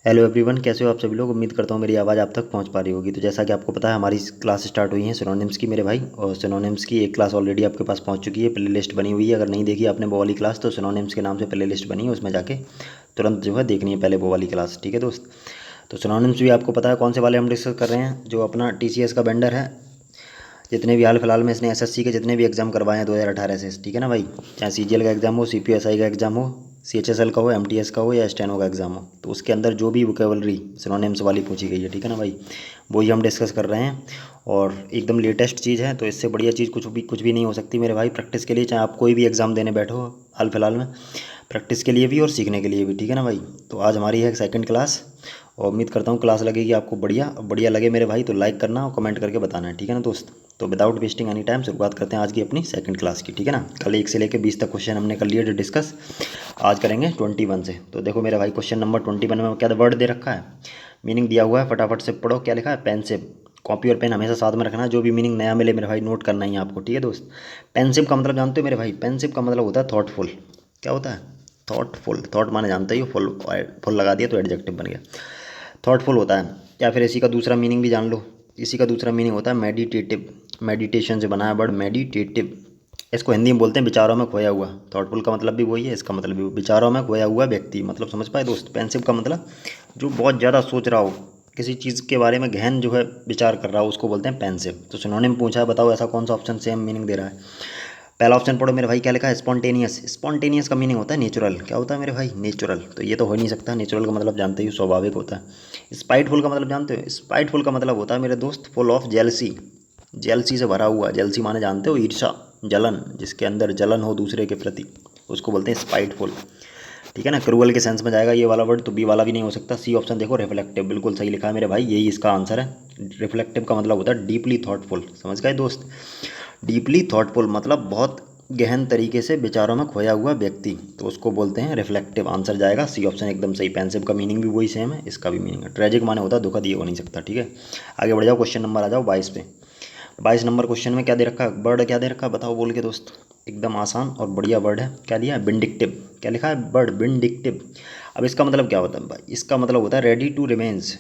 Hello everyone, कैसे हो आप सभी लोग। उम्मीद करता हूँ मेरी आवाज़ आप तक पहुँच पा रही होगी। तो जैसा कि आपको पता है, हमारी क्लास स्टार्ट हुई है सिनोनिम्स की मेरे भाई। और सिनोनिम्स की एक क्लास ऑलरेडी आपके पास पहुँच चुकी है, प्ले लिस्ट बनी हुई है। अगर नहीं देखी आपने वो वाली क्लास, तो सिनोनिम्स के नाम से प्ले लिस्ट बनी है, उसमें जाके तुरंत जो है देखनी है पहले वो वाली क्लास। ठीक है दोस्त। तो सिनोनिम्स भी आपको पता है कौन से वाले हम डिस्कस कर रहे हैं। जो अपना TCS का वेंडर है, जितने भी हाल फिलहाल में इसने SSC के जितने भी एग्जाम करवाए हैं 2018 से, ठीक है ना भाई। चाहे CGL का एग्जाम हो, CPSI का एग्जाम हो, CHSL का हो, MTS का हो या स्टेनो का एग्जाम हो, तो उसके अंदर जो भी वोकेबलरी सिनोनिम्स वाली पूछी गई है, ठीक है ना भाई, वही हम डिस्कस कर रहे हैं। और एकदम लेटेस्ट चीज़ है, तो इससे बढ़िया चीज़ कुछ भी नहीं हो सकती मेरे भाई। प्रैक्टिस के लिए, चाहे आप कोई भी एग्ज़ाम देने बैठो हाल फिलहाल में, प्रैक्टिस के लिए भी और सीखने के लिए भी, ठीक है ना भाई। तो आज हमारी है सेकंड क्लास, और उम्मीद करता हूँ क्लास लगेगी आपको बढ़िया। बढ़िया लगे मेरे भाई तो लाइक करना और कमेंट करके बताना है, ठीक है ना दोस्त। तो विदाउट वेस्टिंग एनी टाइम शुरुआत करते हैं आज की अपनी सेकंड क्लास की, ठीक है ना। कल 1 से लेकर 20 तक क्वेश्चन हमने कर लिए जो डिस्कस, आज करेंगे 21 से। तो देखो मेरे भाई, क्वेश्चन नंबर 21 में क्या वर्ड दे रखा है, मीनिंग दिया हुआ है, फटाफट से पढ़ो। क्या लिखा है, पेनसिव। कॉपी और पेन हमेशा साथ में रखना, जो भी मीनिंग नया मिले मेरे भाई नोट करना ही है आपको, ठीक है दोस्त। पेनसिव का मतलब जानते हो मेरे भाई, पेनसिव का मतलब होता है थॉटफुल। क्या होता है, थॉटफुल। थॉट माने जानते ही हो, फुल, फुल लगा दिया तो एडजेक्टिव बन गया। थॉटफुल होता है। या फिर इसी का दूसरा मीनिंग भी जान लो। इसी का दूसरा मीनिंग होता है मेडिटेटिव। मेडिटेशन से बना है वर्ड मेडिटेटिव। इसको हिंदी में बोलते हैं विचारों में खोया हुआ। थॉटफुल का मतलब भी वही है, इसका मतलब भी विचारों में खोया हुआ व्यक्ति, मतलब समझ पाए दोस्त। पेंसिव का मतलब जो बहुत ज़्यादा सोच रहा हो, किसी चीज़ के बारे में गहन जो है विचार कर रहा हो, उसको बोलते हैं पेंसिव। तो सिनोनिम पूछा है, बताओ ऐसा कौन सा ऑप्शन सेम मीनिंग दे रहा है। पहला ऑप्शन पढ़ो मेरे भाई, क्या लिखा है, स्पॉन्टेनियस। स्पॉन्टेनियस का मीनिंग होता है नेचुरल। क्या होता है मेरे भाई, नेचुरल। तो ये तो हो नहीं सकता। नेचुरल का मतलब जानते ही हो, स्वाभाविक होता है। स्पाइटफुल का मतलब जानते हो, स्पाइटफुल का मतलब होता है मेरे दोस्त फुल ऑफ जेलसी। जेलसी से भरा हुआ। जेलसी माने जानते हो, ईर्षा, जलन, जिसके अंदर जलन हो दूसरे के प्रति, उसको बोलते हैं स्पाइटफुल, ठीक है ना। क्रूअल के सेंस में जाएगा ये वाला वर्ड, तो बी वाला भी नहीं हो सकता। सी ऑप्शन देखो, रिफ्लेक्टिव, बिल्कुल सही लिखा है मेरे भाई, यही इसका आंसर है। रिफ्लेक्टिव का मतलब होता है डीपली थॉटफुल, समझ गए दोस्त। डीपली थॉटफुल मतलब बहुत गहन तरीके से विचारों में खोया हुआ व्यक्ति, तो उसको बोलते हैं रिफ्लेक्टिव। आंसर जाएगा सी ऑप्शन, एकदम सही। पेंसिव का मीनिंग भी वही सेम है, इसका भी मीनिंग है। ट्रेजिक माने होता है दुखद, ये हो नहीं सकता, ठीक है। आगे बढ़ जाओ, क्वेश्चन नंबर आ जाओ 22 पे। 22 नंबर क्वेश्चन में क्या दे रखा है, वर्ड क्या दे रखा है, बताओ बोल के दोस्त। एकदम आसान और बढ़िया वर्ड है। क्या दिया है, विंडिक्टिव। क्या लिखा है, वर्ड विंडिक्टिव। अब इसका मतलब क्या होता है भाई, इसका मतलब होता है रेडी टू रिमेंस।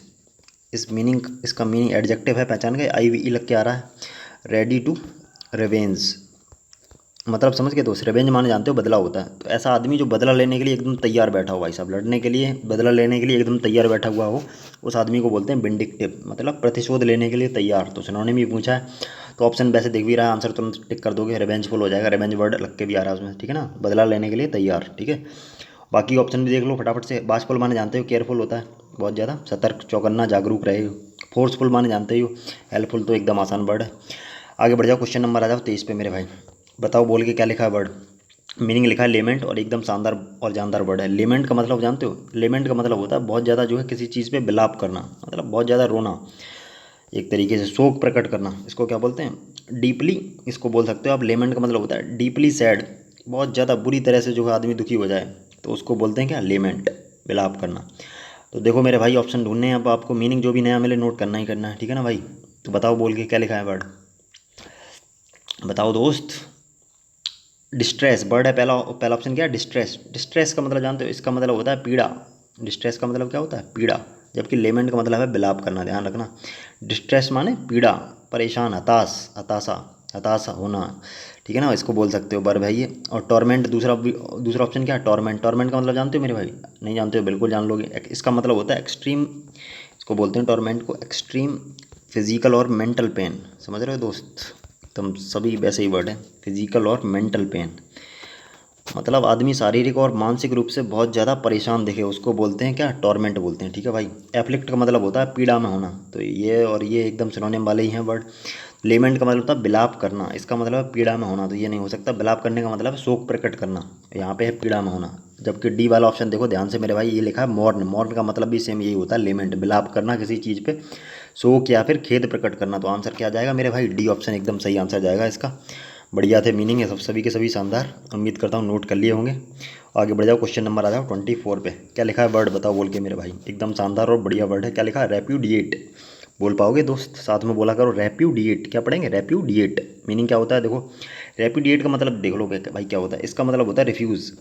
इस मीनिंग, इसका मीनिंग एडजेक्टिव है, पहचान गए, IVE लग के आ रहा है। रेडी टू रिवेंज मतलब समझ गए दोस्त। रिवेंज माने जानते हो बदला होता है। तो ऐसा आदमी जो बदला लेने के लिए एकदम तैयार बैठा हो, भाई साहब, लड़ने के लिए, बदला लेने के लिए एकदम तैयार बैठा हुआ हो, उस आदमी को बोलते हैं विंडिक्टिव, मतलब प्रतिशोध लेने के लिए तैयार। तो सिनोनिम ही पूछा है, तो ऑप्शन वैसे दिख भी रहा है, आंसर तुरंत टिक कर दोगे, रिवेंजफुल हो जाएगा। रिवेंज वर्ड लग के भी आ रहा है उसमें, ठीक है ना, बदला लेने के लिए तैयार, ठीक है। बाकी ऑप्शन भी देख लो फटाफट से। बाशफुल माने जानते हो केयरफुल होता है, बहुत ज़्यादा सतर्क, चौकन्ना, जागरूक रहे। फोर्सफुल माने जानते ही हो। हेल्पफुल तो एकदम आसान वर्ड है। आगे बढ़ जाओ, क्वेश्चन नंबर आ जाओ 23 पे मेरे भाई। बताओ बोल के क्या लिखा है वर्ड। मीनिंग लिखा है लेमेंट, और एकदम शानदार और जानदार वर्ड है। लेमेंट का मतलब जानते हो, लेमेंट का मतलब होता है बहुत ज़्यादा जो है किसी चीज़ पे विलाप करना, मतलब बहुत ज़्यादा रोना, एक तरीके से शोक प्रकट करना, इसको क्या बोलते हैं, डीपली, इसको बोल सकते हो आप। लेमेंट का मतलब होता है डीपली सैड, बहुत ज़्यादा बुरी तरह से जो है आदमी दुखी हो जाए, तो उसको बोलते हैं क्या, लेमेंट, विलाप करना। तो देखो मेरे भाई, ऑप्शन ढूंढने हैं अब आपको, मीनिंग जो भी नया मिले नोट करना ही करना है, ठीक है ना भाई। तो बताओ बोल के क्या लिखा है वर्ड, बताओ दोस्त। डिस्ट्रेस वर्ड है पहला। पहला ऑप्शन क्या है, डिस्ट्रेस। डिस्ट्रेस का मतलब जानते हो, इसका मतलब होता है पीड़ा। डिस्ट्रेस का मतलब क्या होता है, पीड़ा। जबकि लेमेंट का मतलब है विलाप करना, ध्यान रखना। डिस्ट्रेस माने पीड़ा, परेशान, हताश, हताशा, हताश होना, ठीक है ना, इसको बोल सकते हो वर्ब है ये। और टॉर्मेंट दूसरा, दूसरा ऑप्शन क्या है, टॉर्मेंट। टॉर्मेंट का मतलब जानते हो मेरे भाई, नहीं जानते हो बिल्कुल जान लोगे। इसका मतलब होता है एक्सट्रीम, इसको बोलते हैं टॉर्मेंट को, एक्सट्रीम फिजिकल और मेंटल पेन, समझ रहे हो दोस्त। एकदम सभी वैसे ही वर्ड है, फिजिकल और मेंटल पेन, मतलब आदमी शारीरिक और मानसिक रूप से बहुत ज़्यादा परेशान दिखे, उसको बोलते हैं क्या, टॉर्मेंट बोलते हैं, ठीक है भाई। एफ्लिक्ट का मतलब होता है पीड़ा में होना, तो ये और ये एकदम सिनोनिम वाले ही हैं वर्ड। लेमेंट का मतलब होता है विलाप करना, इसका मतलब है पीड़ा में होना, तो ये नहीं हो सकता। विलाप करने का मतलब है शोक प्रकट करना, यहाँ पे है पीड़ा में होना। जबकि डी वाला ऑप्शन देखो ध्यान से मेरे भाई, ये लिखा है मॉर्न। मॉर्न का मतलब भी सेम यही होता है, लेमेंट, विलाप करना किसी चीज़ पे, शोक या फिर खेद प्रकट करना। तो आंसर क्या जाएगा मेरे भाई, डी ऑप्शन एकदम सही आंसर जाएगा इसका। बढ़िया थे मीनिंग है सब, सभी के सभी शानदार, उम्मीद करता हूँ नोट कर लिए होंगे। आगे बढ़ जाओ, क्वेश्चन नंबर आ जाओ 24 पे। क्या लिखा है वर्ड, बताओ बोल के मेरे भाई, एकदम शानदार और बढ़िया वर्ड है। क्या लिखा है, रेप्यूडिएट। बोल पाओगे दोस्त, साथ में बोला करो, रेप्यूडिएट। क्या पढ़ेंगे, रेप्यूडिएट। मीनिंग क्या होता है देखो, रेप्यूडिएट का मतलब देख लो भाई क्या होता है। इसका मतलब होता है रिफ्यूज़,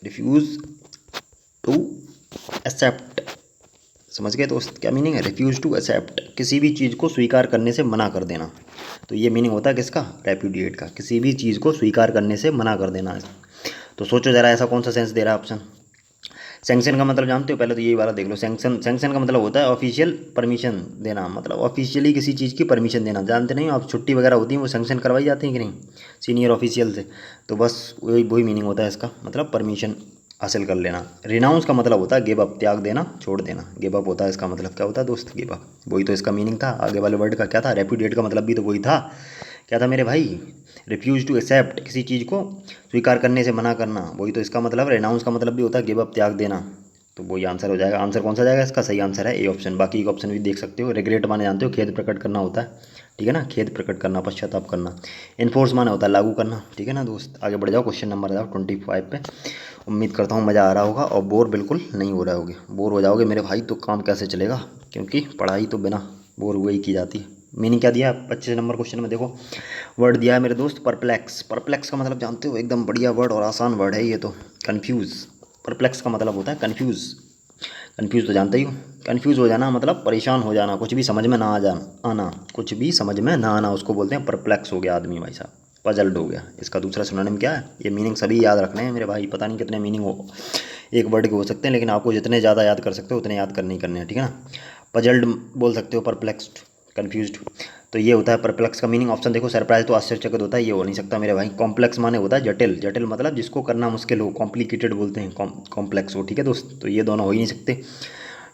रिफ्यूज़ टू एक्सेप्ट, समझ गए दोस्त क्या मीनिंग है? रिफ्यूज़ टू एक्सेप्ट, किसी भी चीज़ को स्वीकार करने से मना कर देना। तो ये मीनिंग होता है किसका? रेप्यूडिएट का, किसी भी चीज़ को स्वीकार करने से मना कर देना। तो सोचो ज़रा ऐसा कौन सा सेंस दे रहा है ऑप्शन। सैंक्शन का मतलब जानते हो? पहले तो यही वाला देख लो। सैंक्शन का मतलब होता है ऑफिशियल परमिशन देना, मतलब ऑफिशियली किसी चीज़ की परमिशन देना। जानते नहीं हो आप, छुट्टी वगैरह होती है वो सैंक्शन करवाई जाती है कि नहीं सीनियर ऑफिशियल से, तो बस वही वही मीनिंग होता है इसका, मतलब परमिशन हासिल कर लेना। रिनाउंस का मतलब होता है गिव अप, त्याग देना, छोड़ देना। गिव अप होता है इसका मतलब, क्या होता है दोस्त? Give up. वही तो इसका मीनिंग था। आगे वाले वर्ड का क्या था? रेप्यूडिएट का मतलब भी तो वही था। क्या था मेरे भाई? रिफ्यूज़ टू एक्सेप्ट, किसी चीज़ को स्वीकार करने से मना करना। वही तो इसका मतलब। रेनाउंस का मतलब भी होता है गिव अप, त्याग देना। तो वही आंसर हो जाएगा। आंसर कौन सा जाएगा इसका? सही आंसर है ए ऑप्शन। बाकी एक ऑप्शन भी देख सकते हो। रिग्रेट माने जानते हो? खेद प्रकट करना होता है, ठीक है ना? खेद प्रकट करना, पश्चाताप करना। इन्फोर्स माने होता है लागू करना, ठीक है ना दोस्त? आगे बढ़ जाओ, क्वेश्चन नंबर 25 पे। उम्मीद करता हूँ मज़ा आ रहा होगा और बोर बिल्कुल नहीं हो रहे होगे। बोर हो जाओगे मेरे भाई तो काम कैसे चलेगा, क्योंकि पढ़ाई तो बिना बोर हुए ही की जाती है। मीनिंग क्या दिया 25 नंबर क्वेश्चन में? देखो वर्ड दिया है मेरे दोस्त परप्लेक्स। परप्लेक्स का मतलब जानते हो? एकदम बढ़िया वर्ड और आसान वर्ड है ये तो, कन्फ्यूज़। परप्लेक्स का मतलब होता है कन्फ्यूज़। कन्फ्यूज़ तो जानते ही हो। कन्फ्यूज़ हो जाना मतलब परेशान हो जाना, कुछ भी समझ में ना आ जाना, आना, कुछ भी समझ में ना आना, उसको बोलते हैं परप्लेक्स हो गया आदमी भाई साहब, पजल्ड हो गया। इसका दूसरा सिनोनिम क्या है? ये मीनिंग सभी याद रखने हैं मेरे भाई। पता नहीं कितने मीनिंग हो एक वर्ड के हो सकते हैं, लेकिन आपको जितने ज़्यादा याद कर सकते हो उतने याद करने ही करने हैं, ठीक है ना? पजल्ड बोल सकते हो, परप्लेक्स्ड, कन्फ्यूज्ड। तो ये होता है परप्लेक्स का मीनिंग। ऑप्शन देखो, सरप्राइज तो आश्चर्यचकित होता है, ये हो नहीं सकता मेरे भाई। कॉम्प्लेक्स माने होता है जटिल। जटिल मतलब जिसको करना मुश्किल हो, कॉम्प्लिकेटेड बोलते हैं, कॉम्प्लेक्स हो, ठीक है दोस्त? तो ये दोनों हो ही नहीं सकते।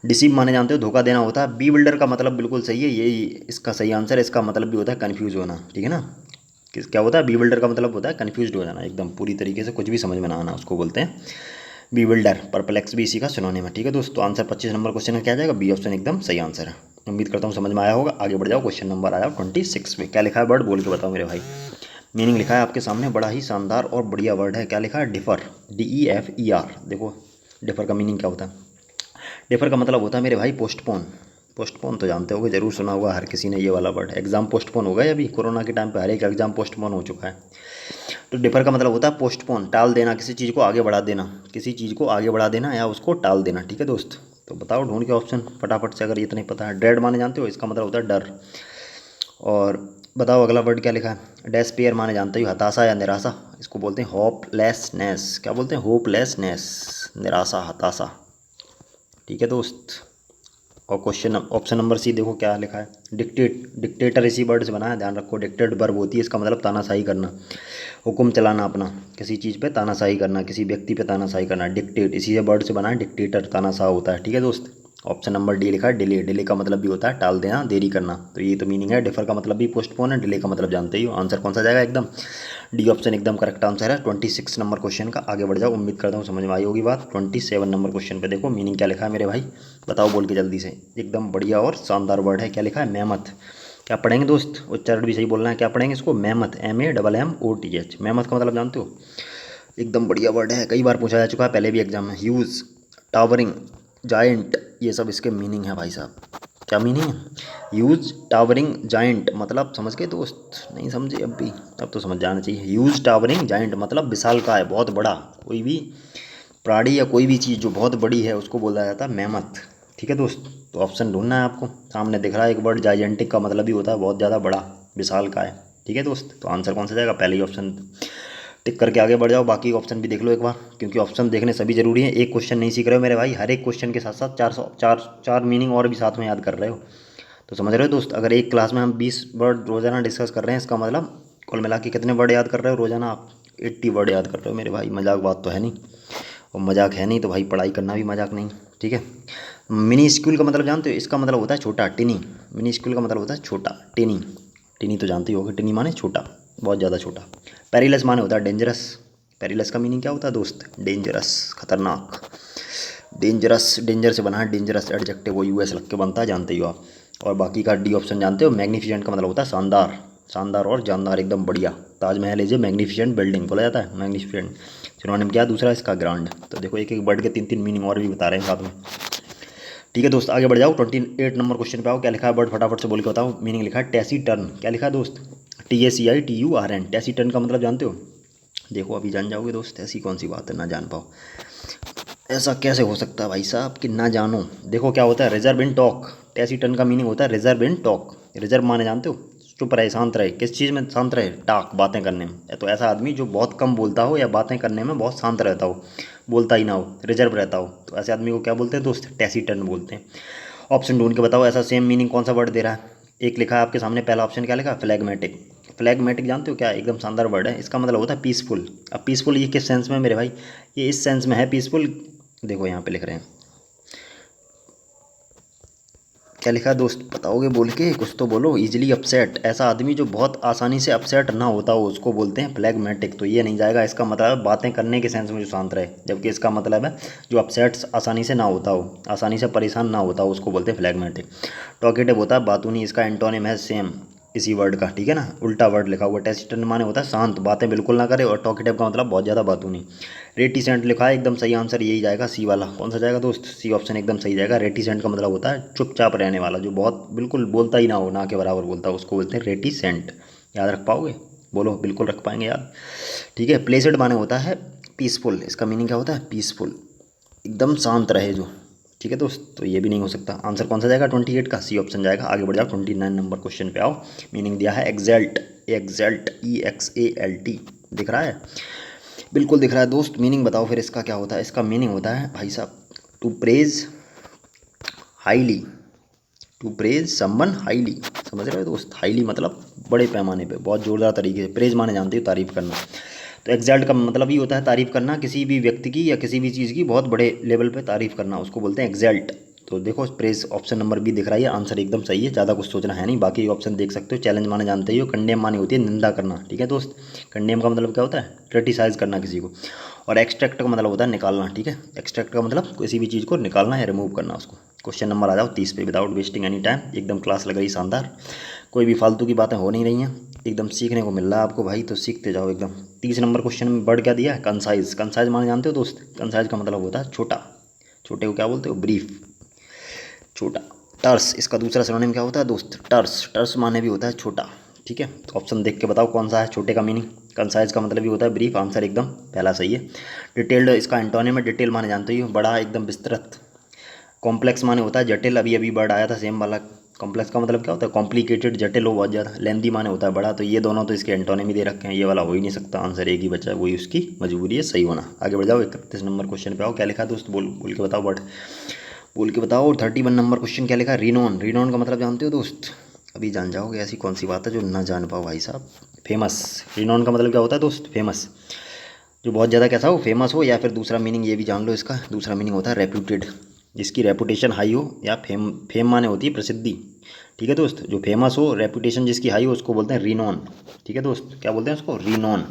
डिसीव माने जानते हो? धोखा देना होता है। बी बिल्डर का मतलब बिल्कुल सही है, यही इसका सही आंसर है। इसका मतलब भी होता है कन्फ्यूज होना, ठीक है ना? क्या होता है? बी बिल्डर का मतलब होता है कन्फ्यूज हो जाना, एकदम पूरी तरीके से कुछ भी समझ में ना आना, उसको बोलते हैं बी बिल्डर। परप्लेक्स भी इसी का सिनोनिम है, ठीक है दोस्त? तो आंसर 25 नंबर क्वेश्चन का क्या जाएगा? बी ऑप्शन एकदम सही आंसर है। उम्मीद करता हूँ समझ में आया होगा। आगे बढ़ जाओ, क्वेश्चन नंबर आया 26 में। क्या लिखा है वर्ड बोल के बताओ मेरे भाई। मीनिंग लिखा है आपके सामने, बड़ा ही शानदार और बढ़िया वर्ड है। क्या लिखा है? Differ, DEFER। देखो डिफर का मीनिंग क्या होता है? डिफर का मतलब होता है मेरे भाई पोस्टपोन। पोस्टपोन तो जानते होगे, जरूर सुना होगा हर किसी ने ये वाला वर्ड। एग्जाम पोस्टपोन हो गए अभी कोरोना के टाइम पे, हर एक एग्जाम पोस्टपोन हो चुका है। तो डिफर का मतलब होता है पोस्टपोन, टाल देना, किसी चीज़ को आगे बढ़ा देना, किसी चीज़ को आगे बढ़ा देना या उसको टाल देना, ठीक है दोस्त? तो बताओ ढूंढ के ऑप्शन फटाफट से, अगर ये तो नहीं पता है। ड्रेड माने जानते हो? इसका मतलब होता है डर। और बताओ अगला वर्ड क्या लिखा है? डेस्पेयर माने जानते हो? हताशा या निराशा, इसको बोलते हैं होपलेसनेस। क्या बोलते हैं? होपलेसनेस, निराशा, हताशा, ठीक है दोस्त? और क्वेश्चन ऑप्शन नंबर सी देखो क्या लिखा है? डिक्टेट। डिक्टेटर इसी वर्ड से बना है, ध्यान रखो। डिक्टेट वर्ब होती है, इसका मतलब तानाशाही करना, हुक्म चलाना अपना, किसी चीज़ पे तानाशाही करना, किसी व्यक्ति पे तानाशाही करना। डिक्टेट इसी से वर्ड से बना है, डिक्टेटर, तानाशाह होता है, ठीक है दोस्त? ऑप्शन नंबर डी लिखा है डिले। डिले का मतलब भी होता है टाल देना, देरी करना। तो ये तो मीनिंग है। डिफर का मतलब भी पोस्टपोन है, डिले का मतलब जानते ही हो। आंसर कौन सा जाएगा? एकदम डी ऑप्शन एकदम करेक्ट आंसर है 26 नंबर क्वेश्चन का। आगे बढ़ जाओ, उम्मीद करता हूँ समझ में आई होगी बात। 27 नंबर क्वेश्चन पे देखो मीनिंग क्या लिखा है मेरे भाई, बताओ बोल के जल्दी से। एकदम बढ़िया और शानदार वर्ड है। क्या लिखा है? मेमथ। क्या पढ़ेंगे दोस्त? उच्चारण भी सही बोलना है। क्या पढ़ेंगे इसको? Mammoth, MEMMOTH। मेमथ का मतलब जानते हो? एकदम बढ़िया वर्ड है, कई बार पूछा जा चुका है पहले भी एग्जाम में। ह्यूज, टावरिंग, जायंट, ये सब इसके मीनिंग है भाई साहब। क्या मीनिंग है? ह्यूज, टावरिंग, जायंट, मतलब समझ गए दोस्त? नहीं समझे अब भी? अब तो समझ जाना चाहिए। ह्यूज, टावरिंग, जायंट मतलब विशाल का है, बहुत बड़ा। कोई भी प्राणी या कोई भी चीज़ जो बहुत बड़ी है उसको बोला जाता है मेमथ, ठीक है दोस्त? तो ऑप्शन ढूंढना है आपको। सामने दिख रहा है एक वर्ड जायजेंटिक का मतलब भी होता है बहुत ज़्यादा बड़ा, विशाल का है, ठीक है दोस्त? तो आंसर कौन सा जाएगा? पहले ही ऑप्शन टिक करके आगे बढ़ जाओ। बाकी ऑप्शन भी देख लो एक बार, क्योंकि ऑप्शन देखने सभी जरूरी है। एक क्वेश्चन नहीं सीख रहे हो मेरे भाई, हर एक क्वेश्चन के साथ साथ 4 मीनिंग और भी साथ में याद कर रहे हो। तो समझ रहे हो दोस्त? अगर एक क्लास में हम 20 वर्ड रोजाना डिस्कस कर रहे हैं, इसका मतलब कुल मिला के कितने वर्ड याद कर रहे हो रोजाना आप? 80 वर्ड याद कर रहे हो मेरे भाई। मजाक बात तो है नहीं, और मजाक है नहीं तो भाई पढ़ाई करना भी मजाक नहीं, ठीक है? मिनी स्कूल का मतलब जानते हो? इसका मतलब होता है छोटा, टिनी। मिनी स्कूल का मतलब होता है छोटा, टिनी। टिनी तो जानते ही होगे, टिनी माने छोटा, बहुत ज़्यादा छोटा। पेरिलस माने होता है डेंजरस। पेरिलस का मीनिंग क्या होता है दोस्त? डेंजरस, खतरनाक। डेंजरस, डेंजर से बना है डेंजरस, एडजेक्टिव वो US लग के बनता है, जानते ही हो आप। और बाकी का डी ऑप्शन जानते हो? मैग्निफिसेंट का मतलब होता है शानदार। शानदार और जानदार, एकदम बढ़िया। Taj Mahal is a magnificent building बोला जाता है, मैग्निफिसेंट। सिनोनिम क्या है दूसरा इसका? ग्रांड। तो देखो एक एक वर्ड के 3 3 मीनिंग और भी बता रहे हैं साथ में, ठीक है दोस्त? आगे बढ़ जाओ, 28 नंबर क्वेश्चन पे आओ। क्या लिखा है वर्ड फटाफट से बोल के बताओ। मीनिंग लिखा है टैसीटर्न। क्या लिखा है दोस्त? TACITURN। टैसीटर्न का मतलब जानते हो? देखो अभी जान जाओगे दोस्त, ऐसी कौन सी बात है ना जान पाओ। ऐसा कैसे हो सकता है भाई साहब कि ना जानो। देखो क्या होता है रिजर्व इन टॉक। टैसीटन का मीनिंग होता है रिजर्व इन टॉक। रिजर्व माने जानते हो, चुप रहे, शांत रहे। किस चीज़ में शांत रहे? टॉक, बातें करने में। तो ऐसा आदमी जो बहुत कम बोलता हो या बातें करने में बहुत शांत रहता हो, बोलता ही ना हो, रिजर्व रहता हो, तो ऐसे आदमी को क्या बोलते हैं दोस्त? टैसीटन बोलते हैं। ऑप्शन ढूंढ के बताओ ऐसा सेम मीनिंग कौन सा वर्ड दे रहा है। एक लिखा है आपके सामने, पहला ऑप्शन क्या लिखा है? फ्लैगमेटिक। फ्लैगमेटिक जानते हो क्या? एकदम शानदार वर्ड है। इसका मतलब होता है पीसफुल। अब पीसफुल ये किस सेंस में मेरे भाई? ये इस सेंस में है पीसफुल। देखो यहाँ पे लिख रहे हैं, क्या लिखा है दोस्त? बताओगे बोल के? कुछ तो बोलो। इजीली अपसेट, ऐसा आदमी जो बहुत आसानी से अपसेट ना होता हो उसको बोलते हैं फ्लैगमेटिक। तो ये नहीं जाएगा। इसका मतलब है बातें करने के सेंस में जो शांत रहे, जबकि इसका मतलब है जो अपसेट आसानी से ना होता हो, आसानी से परेशान ना होता हो, उसको बोलते हैं फ्लैगमेटिक। टॉकेटिव होता है बातूनी। इसका एंटोनिम है सेम इसी वर्ड का, ठीक है ना, उल्टा वर्ड लिखा हुआ। टेसिटन माने होता है शांत, बातें बिल्कुल ना करे, और टॉकेटिव का मतलब बहुत ज़्यादा बातूनी। रेटिसेंट लिखा है, एकदम सही आंसर यही जाएगा, सी वाला। कौन सा जाएगा दोस्त? सी ऑप्शन एकदम सही जाएगा। रेटिसेंट का मतलब होता है चुपचाप रहने वाला, जो बहुत बिल्कुल बोलता ही ना हो, ना के बराबर बोलता हो, उसको बोलते हैं रेटिसेंट। याद रख पाओगे? बोलो, बिल्कुल रख पाएंगे याद? ठीक है। प्लेसेड माने होता है पीसफुल। इसका मीनिंग क्या होता है? पीसफुल, एकदम शांत रहे जो। ठीक है दोस्त, तो ये भी नहीं हो सकता। आंसर कौन सा जाएगा 28 का? सी ऑप्शन जाएगा। आगे बढ़ जाओ, 29 नंबर क्वेश्चन पे आओ। मीनिंग दिया है एक्सल्ट। एक्सल्ट, EXALT, दिख रहा है? बिल्कुल दिख रहा है दोस्त। मीनिंग बताओ फिर इसका क्या होता है? इसका मीनिंग होता है भाई साहब to praise highly. To praise someone highly, समझ रहे हो दोस्त? हाईली मतलब बड़े पैमाने पे, बहुत जोरदार तरीके से। प्रेज माने जानते हो तारीफ करना। तो एग्जैक्ट का मतलब ही होता है तारीफ करना, किसी भी व्यक्ति की या किसी भी चीज़ की बहुत बड़े लेवल पे तारीफ करना, उसको बोलते हैं एग्जैल्ट। तो देखो प्रेज ऑप्शन नंबर बी दिख रहा है, आंसर एकदम सही है। ज़्यादा कुछ सोचना है नहीं, बाकी ऑप्शन देख सकते हो। चैलेंज माने जानते ही हो। कंडेम माने होती है निंदा करना, ठीक है दोस्त। कंडेम का मतलब क्या होता है? क्रिटिसाइज करना किसी को। और एक्सट्रैक्ट का मतलब होता है निकालना, ठीक है। एक्सट्रैक्ट का मतलब किसी भी चीज़ को निकालना या रिमूव करना उसको। क्वेश्चन नंबर आ जाओ 30 पे। विदाउट वेस्टिंग एनी टाइम, एकदम क्लास लग रही शानदार, कोई भी फालतू की बातें हो नहीं रही हैं, एकदम सीखने को मिल रहा है आपको भाई, तो सीखते जाओ एकदम। 30 नंबर क्वेश्चन में वर्ड क्या दिया है? कंसाइज। कंसाइज माने जानते हो दोस्त? कंसाइज का मतलब होता है छोटा। छोटे को क्या बोलते हो? ब्रीफ, छोटा। टर्स, इसका दूसरा सिनोनिम क्या होता है दोस्त? टर्स। टर्स माने भी होता है छोटा, ठीक है। तो ऑप्शन देख के बताओ कौन सा है छोटे का मीनिंग। कंसाइज का मतलब भी होता है ब्रीफ, आंसर एकदम पहला सही है। डिटेल्ड, इसका एंटोनिम है डिटेल माने जानते ही हो, बड़ा, एकदम विस्तृत। कॉम्प्लेक्स माने होता है जटिल, अभी अभी वर्ड आया था सेम वाला। कॉम्प्लेक्स का मतलब क्या होता है? कॉम्प्लिकेटेड, जटिल हो बहुत ज़्यादा। लेंदी माने होता है बड़ा। तो ये दोनों तो इसके एंटोनिम ही दे रखे हैं, ये वाला हो ही नहीं सकता। आंसर एक ही बचा है, वही उसकी मजबूरी है सही होना। आगे बढ़ जाओ, 31 नंबर क्वेश्चन पे आओ। क्या लिखा है दोस्त? बोल बोल के बताओ वर्ड, बोल के बताओ। 31 नंबर क्वेश्चन क्या लिखा है? रिनोन। रिनोन का मतलब जानते हो दोस्त? अभी जान जाओगे, ऐसी कौन सी बात है जो ना जान पाओ भाई साहब। फेमस। रिनोन का मतलब क्या होता है दोस्त? फेमस, जो बहुत ज़्यादा कैसा हो, फेमस हो। या फिर दूसरा मीनिंग ये भी जान लो इसका, दूसरा मीनिंग होता है रेप्यूटेड, जिसकी रेपुटेशन हाई हो। या फेम, फेम माने होती है प्रसिद्धि, ठीक है दोस्त। जो फेमस हो, रेपुटेशन जिसकी हाई हो, उसको बोलते हैं रिनोन, ठीक है दोस्त। क्या बोलते हैं उसको? रिनोन।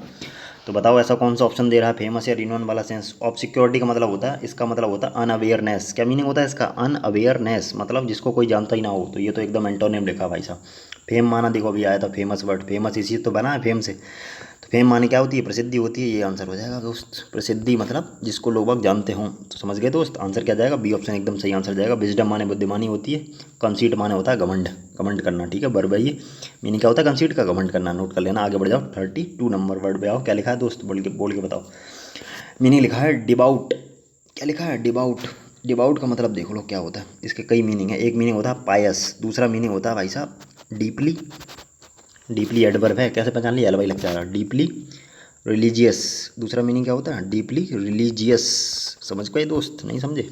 तो बताओ ऐसा कौन सा ऑप्शन दे रहा है फेमस या रिनोन वाला सेंस? ऑफ सिक्योरिटी का मतलब होता है, इसका मतलब होता है अनअवेयरनेस। क्या मीनिंग होता है इसका? अनअवेयरनेस, मतलब जिसको कोई जानता ही ना हो। तो ये तो एकदम एंटोनिम लिखा भाई साहब। फेम माना देखो अभी आया था फेमस वर्ड, फेमस इसी तो बना है फेम से। तो फेम माने क्या होती है? प्रसिद्धि होती है। ये आंसर हो जाएगा दोस्त। प्रसिद्धि मतलब जिसको लोग बाग जानते हों। तो समझ गए दोस्त, आंसर क्या जाएगा? बी ऑप्शन एकदम सही आंसर जाएगा। विजडम माने बुद्धिमानी होती है। कंसीट माने होता है घमंड, घमंड करना, ठीक है। वर्ब है ये। मीनिंग क्या होता है कंसीट का? घमंड करना। नोट कर लेना। आगे बढ़ जाओ, 32 नंबर वर्ड पे आओ। क्या लिखा है दोस्त? बोल के बताओ। मीनिंग लिखा है डिबाउट। क्या लिखा है? डिबाउट। डिबाउट का मतलब देख लो क्या होता है। इसके कई मीनिंग है। एक मीनिंग होता है पायस, दूसरा मीनिंग होता है भाई साहब डीपली। डीपली एडवर्ब है, कैसे पहचान लिया? एलवाई लग जाएगा। डीपली रिलीजियस, दूसरा मीनिंग क्या होता है? Deeply religious. समझ गए दोस्त? नहीं समझे?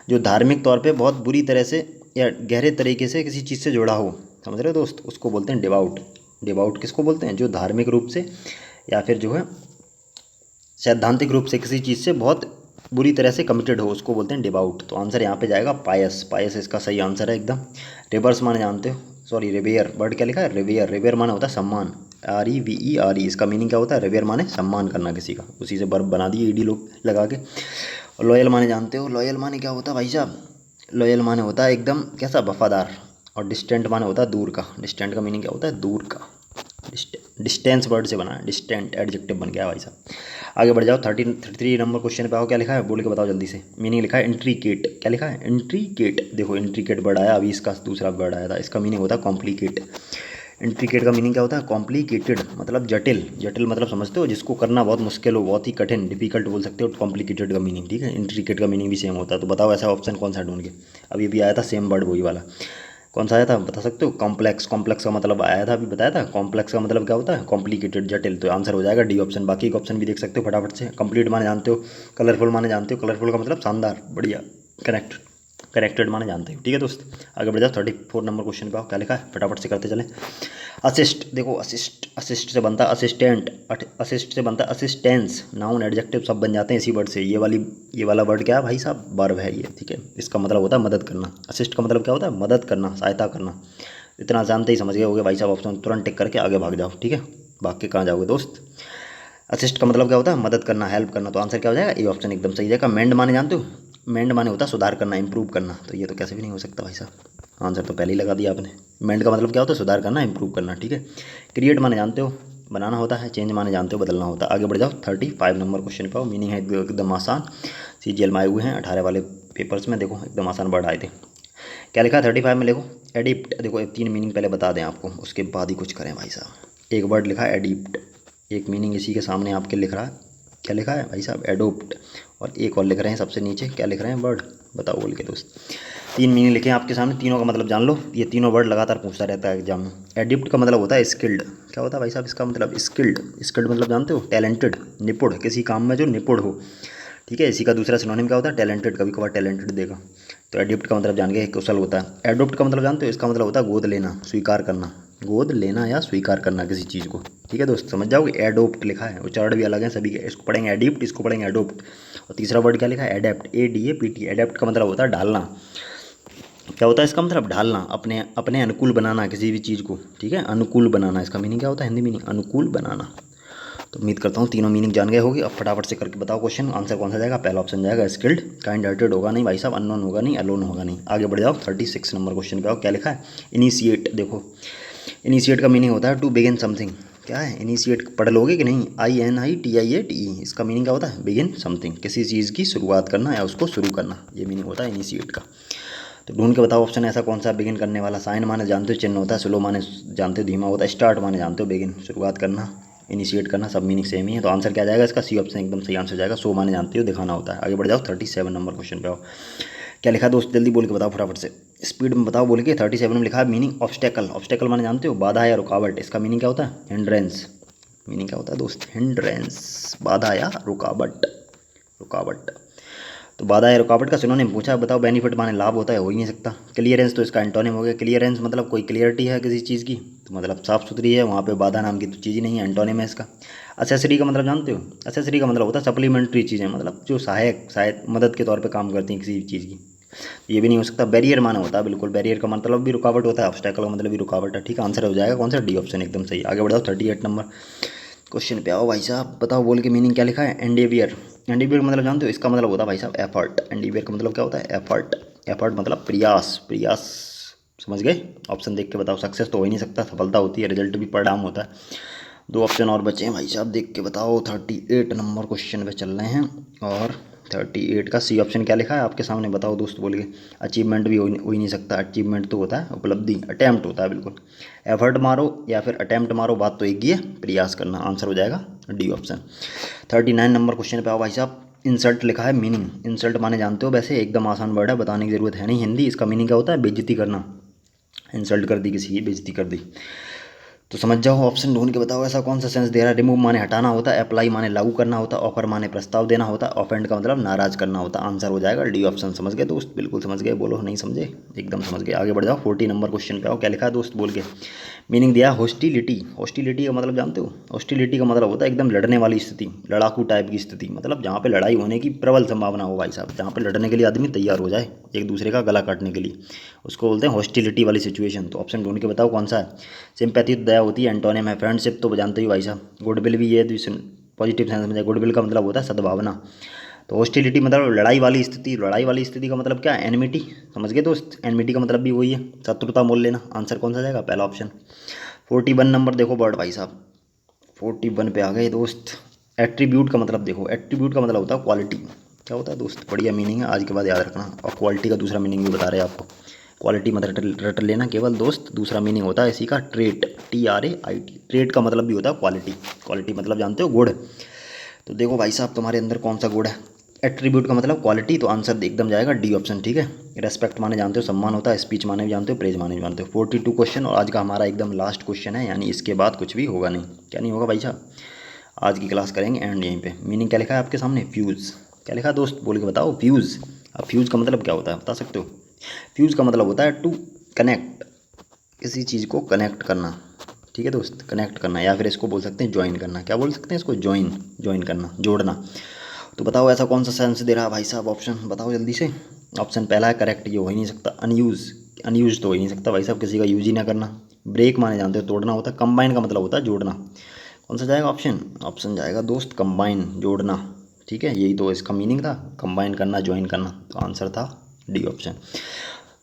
जो धार्मिक तौर पे बहुत बुरी तरह से या गहरे तरीके से किसी चीज़ से जुड़ा हो, समझ रहे हो दोस्त, उसको बोलते हैं डिवाउट। डिवाउट किसको बोलते हैं? जो धार्मिक रूप से या फिर जो है सैद्धांतिक रूप से किसी चीज़ से बहुत बुरी तरह से कमिटेड हो, उसको बोलते हैं डिवाउट। तो आंसर यहाँ पे जाएगा पायस। पायस इसका सही आंसर है एकदम। रिवर्स माने जानते हो? सॉरी, रिवेयर। वर्ड क्या लिखा है? रिवेयर। रिवेयर माने होता है सम्मान, REVERE। इसका मीनिंग क्या होता है? रिवेयर माने सम्मान करना किसी का, उसी से वर्ब बना दिए ED लोग लगा के। और लॉयल माने जानते हो? लॉयल माने क्या होता है भाई साहब? लॉयल माने होता है एकदम कैसा? वफादार। और डिस्टेंट माने होता है दूर का। डिस्टेंट का मीनिंग क्या होता है? दूर का। डिस्टेंस वर्ड से बना है, डिस्टेंट एडजेक्टिव बन गया भाई साहब। आगे बढ़ जाओ, 33 नंबर क्वेश्चन पे आओ। क्या लिखा है? बोल के बताओ जल्दी से। मीनिंग लिखा है इंट्रीकेट। क्या लिखा है? इंट्रीकेट। देखो इंट्रीकेट वर्ड आया, अभी इसका दूसरा वर्ड आया था, इसका मीनिंग होता है कॉम्प्लिकेट। इंट्रिकेट का मीनिंग क्या होता है? कॉम्प्लिकेटेड मतलब जटिल, जटिल मतलब समझते हो जिसको करना बहुत मुश्किल हो, बहुत ही कठिन, डिफिकल्ट बोल सकते हो कॉम्प्लिकेटेड का मीनिंग, ठीक है। इंट्रिकेट का मीनिंग भी सेम होता है। तो बताओ ऐसा ऑप्शन कौन सा ढूंढ के, अभी भी आया था सेम वर्ड वही वाला, कौन सा आया था बता सकते हो? कॉम्प्लेक्स, कॉम्प्लेक्स का मतलब आया था अभी बताया था, कॉम्प्लेक्स का मतलब क्या होता है? कॉम्प्लिकेटेड, जटिल। तो आंसर हो जाएगा डी ऑप्शन। बाकी एक ऑप्शन भी देख सकते हो फटाफट से। कंप्लीट माने जानते हो, कलरफुल माने जानते हो, कलरफुल का मतलब शानदार, बढ़िया, कनेक्ट, कनेक्टेड माने जानते हो, ठीक है दोस्त। आगे बढ़ जाओ, 34 नंबर क्वेश्चन पे आओ, क्या लिखा है फटाफट से करते चले। असिस्ट, देखो असिस्ट, असिस्ट से बनता है असिस्टेंट, असिस्ट से बनता है असिस्टेंस, नाउन एडजेक्टिव सब बन जाते हैं इसी वर्ड से। ये वाला वर्ड क्या है भाई साहब? वर्ब है ये, ठीक है। इसका मतलब होता है मदद करना। असिस्ट का मतलब क्या होता है? मदद करना, सहायता करना। इतना जानते ही समझ गए होगे भाई साहब, ऑप्शन तुरंत टिक करके आगे भाग जाओ, ठीक है। भाग के कहाँ जाओगे दोस्त? असिस्ट का मतलब क्या होता है? मदद करना, हेल्प करना। तो आंसर क्या हो जाएगा? ये ऑप्शन एकदम सही जाएगा। मेंड माने जानते हो? मेंड माने होता है सुधार करना, इंप्रूव करना। तो ये तो कैसे भी नहीं हो सकता भाई साहब, आंसर तो पहले ही लगा दिया आपने। मेंड का मतलब क्या होता है? सुधार करना, इंप्रूव करना, ठीक है। क्रिएट माने जानते हो? बनाना होता है। चेंज माने जानते हो? बदलना होता है। आगे बढ़ जाओ, 35 नंबर क्वेश्चन पे आओ। मीनिंग है एकदम आसान, CGL में आए हुए हैं 18 वाले पेपर्स में, देखो एकदम आसान वर्ड आए थे। क्या लिखा है 35 में? देखो एडिप्ट, देखो 3 मीनिंग पहले बता दें आपको, उसके बाद ही कुछ करें भाई साहब। एक वर्ड लिखा है एडिप्ट, एक मीनिंग इसी के सामने आपके लिख रहा है, क्या लिखा है भाई साहब? एडोप्ट। और एक और लिख रहे हैं सबसे नीचे, क्या लिख रहे हैं? वर्ड, बताओ बोल के दोस्त। 3 मीनिंग लिखे हैं आपके सामने, तीनों का मतलब जान लो। ये तीनों वर्ड लगातार पूछता रहता है एग्जाम में। एडिप्ट का मतलब होता है स्किल्ड, क्या होता है भाई साहब इसका मतलब? स्किल्ड, स्किल्ड मतलब जानते हो? टैलेंटेड, निपुण, किसी काम में जो निपुण हो, ठीक है। इसी का दूसरा सिनोनिम क्या होता है? टैलेंटेड, कभी कभार टैलेंटेड देगा। तो एडिप्ट का मतलब जान गए, कुशल होता है। एडोप्ट का मतलब जानते हो? इसका मतलब होता है गोद लेना, स्वीकार करना, गोद लेना या स्वीकार करना किसी चीज़ को, ठीक है दोस्त, समझ जाओगे। एडोप्ट लिखा है, उच्चारण भी अलग है सभी के, इसको पढ़ेंगे एडिप्ट, इसको पढ़ेंगे एडोप्ट। और तीसरा वर्ड क्या लिखा है? Adapt, ADAPT। एडेप्ट का मतलब होता है ढालना, क्या होता है इसका मतलब? ढालना, अपने अपने अनुकूल बनाना किसी भी चीज़ को, ठीक है। अनुकूल बनाना, इसका मीनिंग क्या होता है? हिंदी मीनिंग अनुकूल बनाना। तो उम्मीद करता हूँ तीनों मीनिंग जान गए होगी। अब फटाफट से करके बताओ क्वेश्चन, आंसर कौन सा जाएगा? पहला ऑप्शन जाएगा स्किल्ड, काइंड हार्टेड होगा नहीं भाई साहब, अननोन होगा नहीं, अलोन होगा नहीं। आगे बढ़ जाओ, 36 नंबर क्वेश्चन पे आओ, क्या लिखा है? इनिशिएट, देखो इनिशिएट का मीनिंग होता है टू बिगिन समथिंग। क्या है इनिशिएट? पढ़ लोगे कि नहीं? INITIATE, इसका मीनिंग क्या होता है? बिगिन समथिंग, किसी चीज़ की शुरुआत करना या उसको शुरू करना, ये मीनिंग होता है इनिशिएट का। तो ढूंढ के बताओ ऑप्शन ऐसा कौन सा बिगिन करने वाला। साइन माने जानते हो? चिन्ह होता है। स्लो माने जानते हो? धीमा होता है। स्टार्ट माने जानते हो? बिगिन, शुरुआत करना, इनिशिएट करना, सब मीनिंग सेम ही है। तो आंसर क्या जाएगा इसका? सी ऑप्शन एकदम सही आंसर जाएगा। शो माने जानते हो? दिखाना होता है। आगे बढ़ जाओ, 37 नंबर क्वेश्चन पे आओ, क्या लिखा दोस्त? जल्दी बोल के बताओ फटाफट से, स्पीड में बताओ बोल के। 37 में लिखा है मीनिंग ऑब्स्टेकल। ऑब्स्टेकल माने जानते हो? बाधा या रुकावट। इसका मीनिंग क्या होता है? हिंड्रेंस। मीनिंग क्या होता है दोस्त? हिंड्रेंस, बाधा या रुकावट, रुकावट। तो बाधा या रुकावट का सिनोनिम पूछा, बताओ। बेनिफिट माने लाभ होता है, हो ही नहीं सकता। क्लियरेंस, तो इसका एंटोनिम हो गया। क्लियरेंस मतलब कोई क्लियरिटी है किसी चीज़ की, तो मतलब साफ सुथरी है, वहाँ पे बाधा नाम की तो चीज़ ही नहीं है, एंटोनिम है इसका। असेसरी का मतलब जानते हो? असेसरी का मतलब होता है सप्लीमेंट्री चीज़ें, मतलब जो सहायक, शायद मदद के तौर पर काम करती हैं किसी चीज़ की, ये भी नहीं हो सकता। बैरियर माना होता है, बिल्कुल बैरियर का मतलब भी रुकावट होता है, ऑब्स्टेकल का मतलब भी रुकावट है, ठीक है। आंसर हो जाएगा कौन सा? डी ऑप्शन एकदम सही। आगे बढ़ाओ, 38 नंबर क्वेश्चन पे आओ भाई साहब, बताओ बोल के मीनिंग क्या लिखा है? एंडेवियर। एंडेवियर का मतलब जानते हो? इसका मतलब होता है भाई साहब एफर्ट। एंडेवियर का मतलब क्या होता है? एफर्ट। एफर्ट मतलब प्रयास, प्रयास, समझ गए? ऑप्शन देख के बताओ। सक्सेस तो हो ही नहीं सकता, सफलता होती है, रिजल्ट भी परिणाम होता है। दो ऑप्शन और बचे हैं भाई साहब, देख के बताओ। 38 नंबर क्वेश्चन पे चल रहे हैं, और 38 का सी ऑप्शन क्या लिखा है आपके सामने, बताओ दोस्त बोल के। अचीवमेंट भी हो ही नहीं सकता, अचीवमेंट तो होता है उपलब्धि, अटैम्प्ट होता है बिल्कुल। एफर्ट मारो या फिर अटैम्प्ट मारो, बात तो एक ही है, प्रयास करना। आंसर हो जाएगा डी ऑप्शन। 39 नंबर क्वेश्चन पे आओ भाई साहब, इंसल्ट लिखा है। मीनिंग इंसल्ट माने जानते हो? वैसे एकदम आसान वर्ड है, बताने की जरूरत है नहीं हिंदी। इसका मीनिंग क्या होता है? बेइज्जती करना, इंसल्ट कर दी किसी की, बेइज्जती कर दी। तो समझ जाओ, ऑप्शन ढूंढ के बताओ ऐसा कौन सा सेंस दे रहा है। रिमूव माने हटाना होता है, अप्लाई माने लागू करना होता है, ऑफर माने प्रस्ताव देना होता है, ऑफेंड का मतलब नाराज करना होता है। आंसर हो जाएगा डी ऑप्शन। समझ गए दोस्त? बिल्कुल समझ गए, बोलो नहीं समझे? एकदम समझ गए। आगे बढ़ जाओ, 40 नंबर क्वेश्चन पे आओ, क्या लिखा है दोस्त बोल के। मीनिंग दिया हॉस्टिलिटी। हॉस्टिलिटी का मतलब जानते हो? हॉस्टिलिटी का मतलब होता है एकदम लड़ने वाली स्थिति, लड़ाकू टाइप की स्थिति, मतलब जहाँ पे लड़ाई होने की प्रबल संभावना हो भाई साहब, जहाँ पे लड़ने के लिए आदमी तैयार हो जाए, एक दूसरे का गला काटने के लिए, उसको बोलते हैं हॉस्टिलिटी वाली सिचुएशन। तो ऑप्शन ढूंढ के बताओ कौन सा है। सिंपैथी तो दया होती है, एंटोनिम है। फ्रेंडशिप तो जानते ही भाई साहब। गुडविल भी ये पॉजिटिव सेंस में, गुडविल का मतलब होता है सद्भावना। तो हॉस्टिलिटी मतलब लड़ाई वाली स्थिति। लड़ाई वाली स्थिति का मतलब क्या है? एनिमिटी। समझ गए दोस्त? एनिमिटी का मतलब भी वही है, शत्रुता मोल लेना। आंसर कौन सा जाएगा? पहला ऑप्शन। 41 नंबर देखो वर्ड भाई साहब, 41 पे आ गए दोस्त। एट्रीब्यूट का मतलब देखो, एट्रीब्यूट का मतलब होता है क्वालिटी। क्या होता है दोस्त? बढ़िया मीनिंग है, आज के बाद याद रखना। और क्वालिटी का दूसरा मीनिंग भी बता रहे हैं आपको। क्वालिटी मत रट लेना केवल दोस्त। दूसरा मीनिंग होता है इसी का ट्रेट, TRAIT। ट्रेट का मतलब भी होता है क्वालिटी। क्वालिटी मतलब जानते हो गुण। तो देखो भाई साहब तुम्हारे अंदर कौन सा गुण है। एट्रीब्यूट का मतलब क्वालिटी, तो आंसर एकदम जाएगा डी ऑप्शन, ठीक है। रेस्पेक्ट माने जानते हो सम्मान होता है, स्पीच माने भी जानते हो, प्रेज माने भी जानते हो। 42 क्वेश्चन और आज का हमारा एकदम लास्ट क्वेश्चन है, यानी इसके बाद कुछ भी होगा नहीं। क्या नहीं होगा भाई साहब, आज की क्लास करेंगे एंड यहीं पे। मीनिंग क्या लिखा है आपके सामने, फ्यूज़। क्या लिखा है दोस्त, बोल के बताओ फ्यूज़। अब फ्यूज़ का मतलब क्या होता है बता सकते हो। फ्यूज़ का मतलब होता है टू कनेक्ट, किसी चीज़ को कनेक्ट करना, ठीक है दोस्त, कनेक्ट करना। या फिर इसको बोल सकते हैं ज्वाइन करना। क्या बोल सकते हैं इसको, ज्वाइन करना, जोड़ना। तो बताओ ऐसा कौन सा सेंस दे रहा है भाई साहब, ऑप्शन बताओ जल्दी से। ऑप्शन पहला है करेक्ट, ये हो ही नहीं सकता। अनयूज तो हो ही नहीं सकता भाई साहब, किसी का यूज ही ना करना। ब्रेक माने जानते हो तोड़ना होता है। कंबाइन का मतलब होता है जोड़ना। कौन सा जाएगा ऑप्शन, ऑप्शन जाएगा दोस्त कंबाइन, जोड़ना, ठीक है। यही तो इसका मीनिंग था, कंबाइन करना, ज्वाइन करना। तो आंसर था डी ऑप्शन।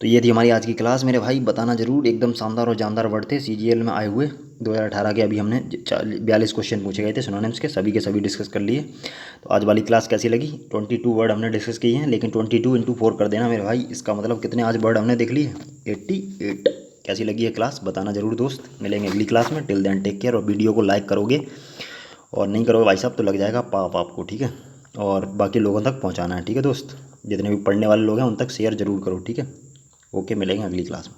तो ये थी हमारी आज की क्लास मेरे भाई। बताना जरूर, एकदम शानदार और जानदार वर्ड थे CGL में आए हुए 2018 के। अभी हमने 42 क्वेश्चन पूछे गए थे सिनोनिम्स के सभी डिस्कस कर लिए। तो आज वाली क्लास कैसी लगी, 22 वर्ड हमने डिस्कस किए हैं, लेकिन 22 × 4 कर देना मेरे भाई। इसका मतलब कितने आज वर्ड हमने देख लिए, 88। कैसी लगी है क्लास बताना जरूर दोस्त। मिलेंगे अगली क्लास में, टिल देन टेक केयर। और वीडियो को लाइक करोगे, और नहीं करोगे भाई साहब तो लग जाएगा पाप आपको, ठीक है। और बाकी लोगों तक पहुंचाना है, ठीक है दोस्त। जितने भी पढ़ने वाले लोग हैं उन तक शेयर जरूर करो, ठीक है। ओके, मिलेंगे अगली क्लास में।